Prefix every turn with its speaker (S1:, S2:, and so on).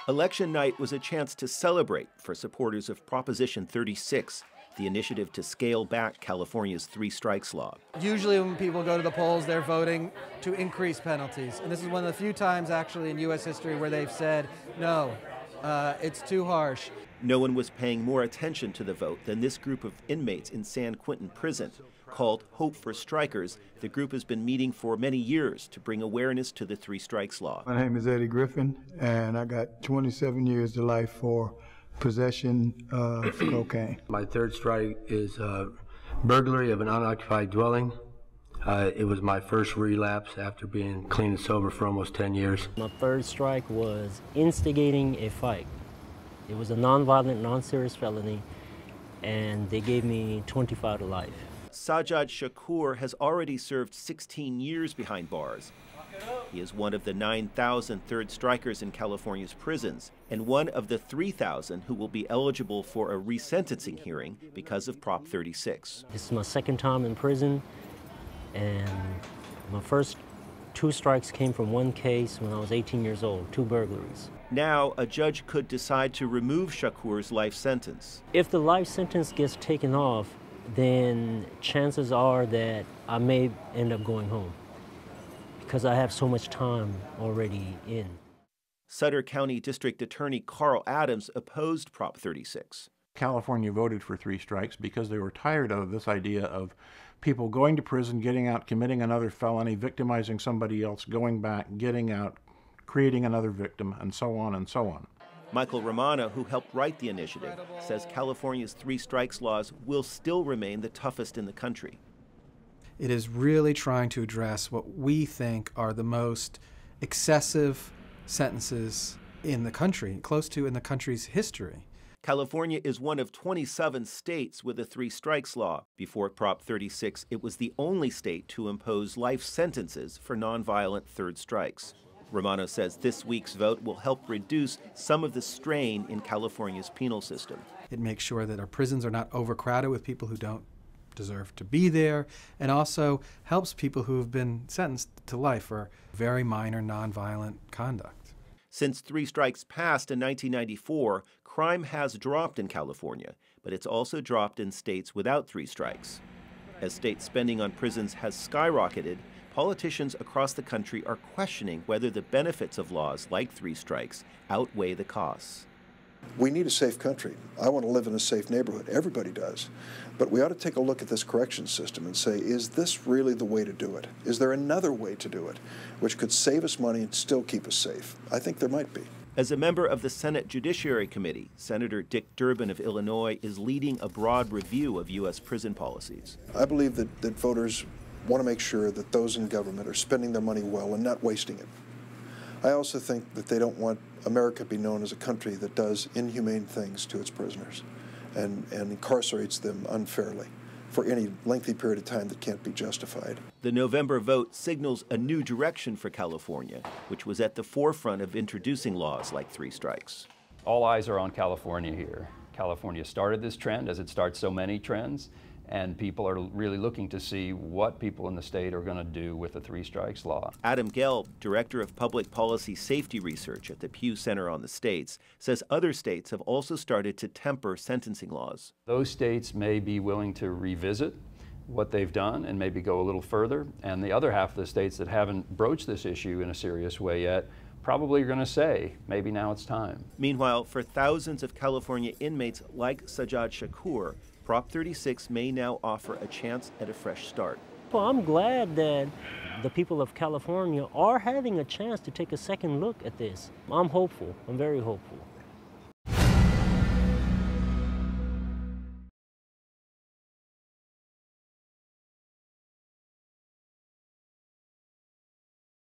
S1: Election night was a chance to celebrate for supporters of Proposition 36, the initiative to scale back California's three strikes law.
S2: Usually when people go to the polls, they're voting to increase penalties. And this is one of the few times actually in U.S. history where they've said, no, it's too harsh.
S1: No one was paying more attention to the vote than this group of inmates in San Quentin prison. Called Hope for Strikers, the group has been meeting for many years to bring awareness to the three strikes law.
S3: My name is Eddie Griffin, and I got 27 years to life for possession of cocaine.
S4: My third strike is burglary of an unoccupied dwelling. It was my first relapse after being clean and sober for almost 10 years.
S5: My third strike was instigating a fight. It was a nonviolent, non-serious felony, and they gave me 25 to life.
S1: Sajjad Shakur has already served 16 years behind bars. He is one of the 9,000 third strikers in California's prisons, and one of the 3,000 who will be eligible for a resentencing hearing because of Prop 36.
S5: This is my second time in prison, and my first two strikes came from one case when I was 18 years old, 2 burglaries.
S1: Now, a judge could decide to remove Shakur's life sentence.
S5: If the life sentence gets taken off, then chances are that I may end up going home because I have so much time already in.
S1: Sutter County District Attorney Carl Adams opposed Prop 36.
S6: California voted for 3 strikes because they were tired of this idea of people going to prison, getting out, committing another felony, victimizing somebody else, going back, getting out, creating another victim, and so on and so on.
S1: Michael Romano, who helped write the initiative, says California's 3 strikes laws will still remain the toughest in the country.
S2: It is really trying to address what we think are the most excessive sentences in the country, close to in the country's history.
S1: California is one of 27 states with a 3 strikes law. Before Prop 36, it was the only state to impose life sentences for nonviolent third strikes. Romano says this week's vote will help reduce some of the strain in California's penal system.
S2: It makes sure that our prisons are not overcrowded with people who don't deserve to be there, and also helps people who have been sentenced to life for very minor nonviolent conduct.
S1: Since 3 strikes passed in 1994, crime has dropped in California, but it's also dropped in states without 3 strikes. As state spending on prisons has skyrocketed, politicians across the country are questioning whether the benefits of laws like 3 strikes outweigh the costs.
S7: We need a safe country. I want to live in a safe neighborhood. Everybody does. But we ought to take a look at this correction system and say, is this really the way to do it? Is there another way to do it which could save us money and still keep us safe? I think there might be.
S1: As a member of the Senate Judiciary Committee, Senator Dick Durbin of Illinois is leading a broad review of U.S. prison policies.
S7: I believe that voters want to make sure that those in government are spending their money well and not wasting it. I also think that they don't want America to be known as a country that does inhumane things to its prisoners and incarcerates them unfairly for any lengthy period of time that can't be justified.
S1: The November vote signals a new direction for California, which was at the forefront of introducing laws like 3 strikes.
S8: All eyes are on California here. California started this trend, as it starts so many trends, and people are really looking to see what people in the state are going to do with the 3 strikes law.
S1: Adam Gelb, Director of Public Policy Safety Research at the Pew Center on the States, says other states have also started to temper sentencing laws.
S8: Those states may be willing to revisit what they've done and maybe go a little further, and the other half of the states that haven't broached this issue in a serious way yet probably are going to say, maybe now it's time.
S1: Meanwhile, for thousands of California inmates like Sajjad Shakur, Prop 36 may now offer a chance at a fresh start.
S5: Well, I'm glad that the people of California are having a chance to take a second look at this. I'm hopeful. I'm very hopeful.